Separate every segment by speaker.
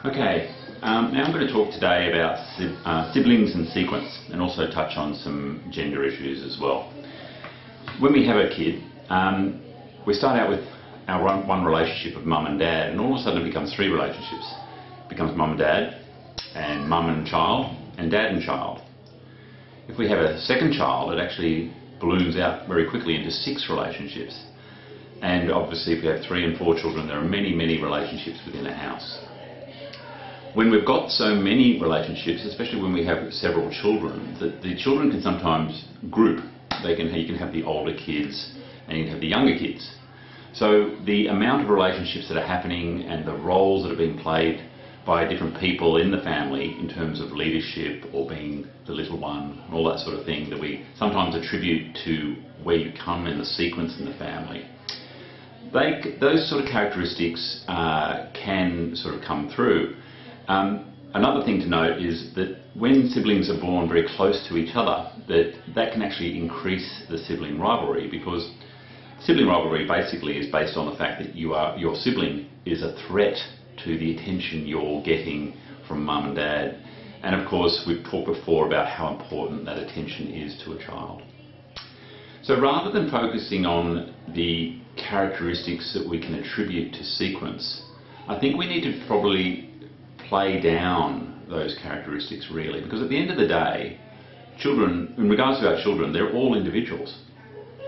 Speaker 1: Okay, now I'm going to talk today about siblings and sequence, and also touch on some gender issues as well. When we have a kid, we start out with our one relationship of mum and dad, and all of a sudden it becomes three relationships. It becomes mum and dad, and mum and child, and dad and child. If we have a second child, it actually balloons out very quickly into 6 relationships. And obviously if we have 3 and 4 children, there are many, many relationships within a house. When we've got so many relationships, especially when we have several children, the children can sometimes group. You can have the older kids and you can have the younger kids. So the amount of relationships that are happening and the roles that are being played by different people in the family in terms of leadership or being the little one and all that sort of thing that we sometimes attribute to where you come in the sequence in the family. Those sort of characteristics can sort of come through. Another thing to note is that when siblings are born very close to each other, that can actually increase the sibling rivalry, because sibling rivalry basically is based on the fact that your sibling is a threat to the attention you're getting from mum and dad. And of course we've talked before about how important that attention is to a child. So rather than focusing on the characteristics that we can attribute to sequence, I think we need to probably play down those characteristics really, because at the end of the day, children, in regards to our children, they're all individuals.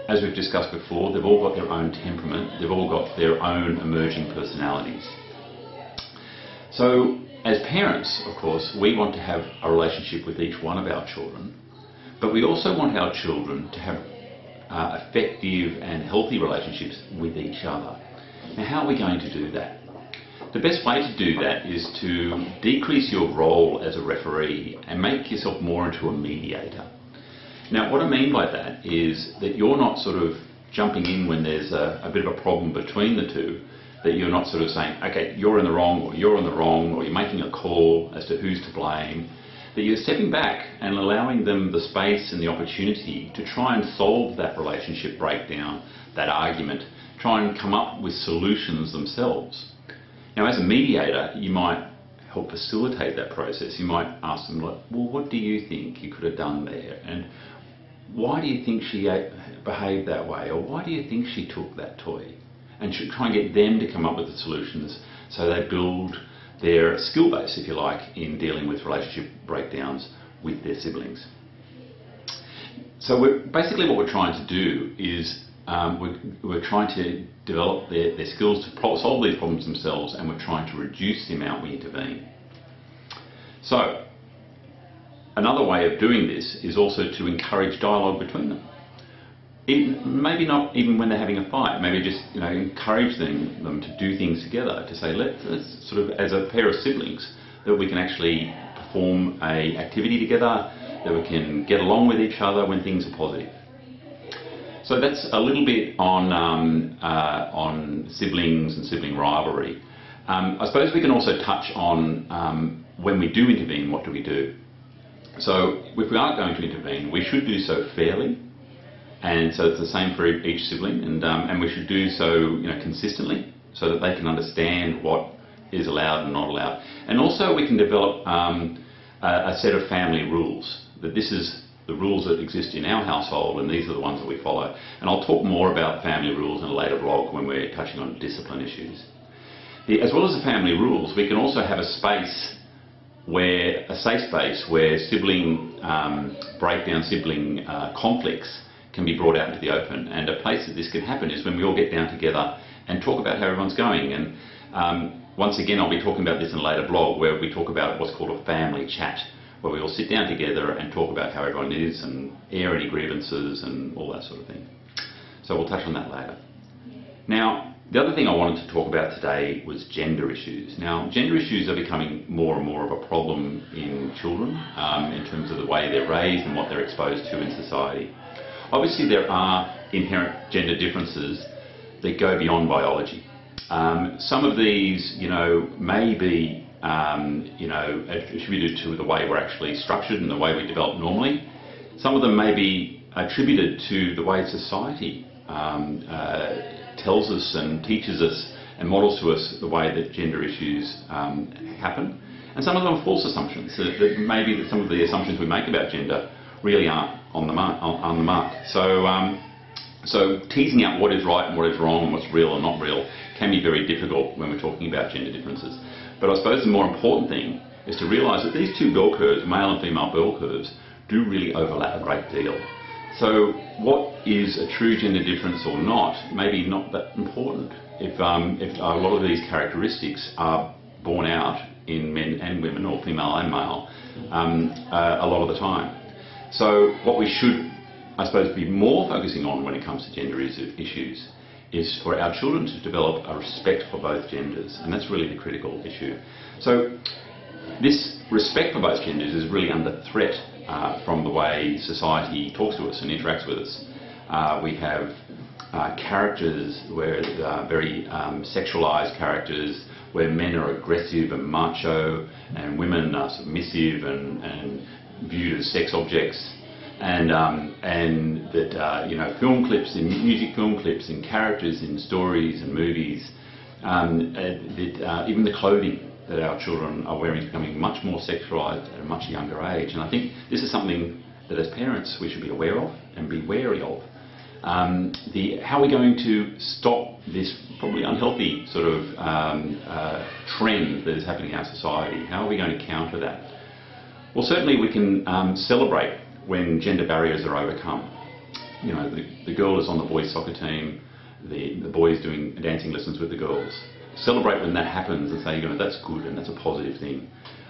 Speaker 1: As we've discussed before, they've all got their own temperament, they've all got their own emerging personalities. So as parents, of course, we want to have a relationship with each one of our children, but we also want our children to have effective and healthy relationships with each other. Now, how are we going to do that? The best way to do that is to decrease your role as a referee and make yourself more into a mediator. Now, what I mean by that is that you're not sort of jumping in when there's a bit of a problem between the two, that you're not sort of saying, okay, you're in the wrong, or you're in the wrong, or you're making a call as to who's to blame, that you're stepping back and allowing them the space and the opportunity to try and solve that relationship breakdown, that argument, try and come up with solutions themselves. Now, as a mediator, you might help facilitate that process. You might ask them, well, what do you think you could have done there? And why do you think she behaved that way? Or why do you think she took that toy? And try and get them to come up with the solutions so they build their skill base, if you like, in dealing with relationship breakdowns with their siblings. So basically what we're trying to do is we're trying to develop their skills to solve these problems themselves, and we're trying to reduce the amount we intervene. So another way of doing this is also to encourage dialogue between them. Maybe not even when they're having a fight, maybe just encourage them to do things together, to say let's sort of, as a pair of siblings, that we can actually perform an activity together, that we can get along with each other when things are positive. So that's a little bit on siblings and sibling rivalry. I suppose we can also touch on when we do intervene, what do we do? So if we are going to intervene, we should do so fairly. And so it's the same for each sibling, and we should do so consistently, so that they can understand what is allowed and not allowed. And also we can develop a set of family rules, that this is the rules that exist in our household and these are the ones that we follow. And I'll talk more about family rules in a later blog when we're touching on discipline issues. As well as the family rules, we can also have a space a safe space where sibling breakdown, sibling conflicts can be brought out into the open. And a place that this can happen is when we all get down together and talk about how everyone's going. And once again, I'll be talking about this in a later blog, where we talk about what's called a family chat, where we all sit down together and talk about how everyone is and air any grievances and all that sort of thing. So we'll touch on that later. Now, the other thing I wanted to talk about today was gender issues. Now, gender issues are becoming more and more of a problem in children in terms of the way they're raised and what they're exposed to in society. Obviously, there are inherent gender differences that go beyond biology. Some of these, may be, attributed to the way we're actually structured and the way we develop normally. Some of them may be attributed to the way society tells us and teaches us and models to us the way that gender issues happen. And some of them are false assumptions, that maybe that some of the assumptions we make about gender really aren't on the mark. So teasing out what is right and what is wrong and what's real and not real can be very difficult when we're talking about gender differences. But I suppose the more important thing is to realise that these two bell curves, male and female bell curves, do really overlap a great deal. So what is a true gender difference or not, maybe not that important if a lot of these characteristics are borne out in men and women, or female and male, a lot of the time. So what we should, I suppose, be more focusing on when it comes to gender issues is for our children to develop a respect for both genders, and that's really the critical issue. So this respect for both genders is really under threat from the way society talks to us and interacts with us. We have characters where very sexualised characters, where men are aggressive and macho and women are submissive and viewed as sex objects, and that film clips, in music film clips, in characters, in stories and movies, even the clothing that our children are wearing is becoming much more sexualised at a much younger age. And I think this is something that as parents we should be aware of and be wary of. How are we going to stop this probably unhealthy sort of trend that is happening in our society? How are we going to counter that? Well, certainly we can celebrate when gender barriers are overcome. You know, the girl is on the boys' soccer team, the boys doing dancing lessons with the girls. Celebrate when that happens and say, you know, that's good and that's a positive thing.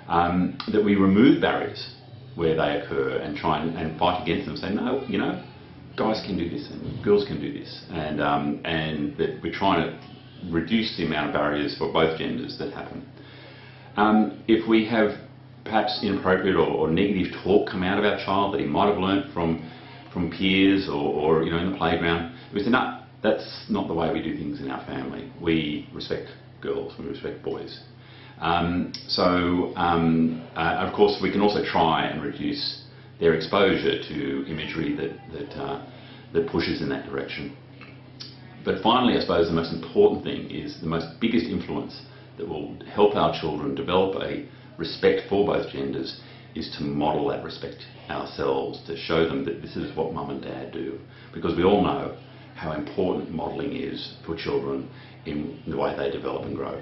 Speaker 1: That we remove barriers where they occur and try and fight against them. Say, no, you know, guys can do this and girls can do this, and that we're trying to reduce the amount of barriers for both genders that happen. If we have perhaps inappropriate or negative talk come out of our child that he might have learnt from peers or you know, in the playground, we say, no, that's not the way we do things in our family. We respect girls, we respect boys. Of course, we can also try and reduce their exposure to imagery that pushes in that direction. But finally, I suppose the most important thing is the biggest influence that will help our children develop a respect for both genders is to model that respect ourselves, to show them that this is what mum and dad do. Because we all know how important modelling is for children in the way they develop and grow.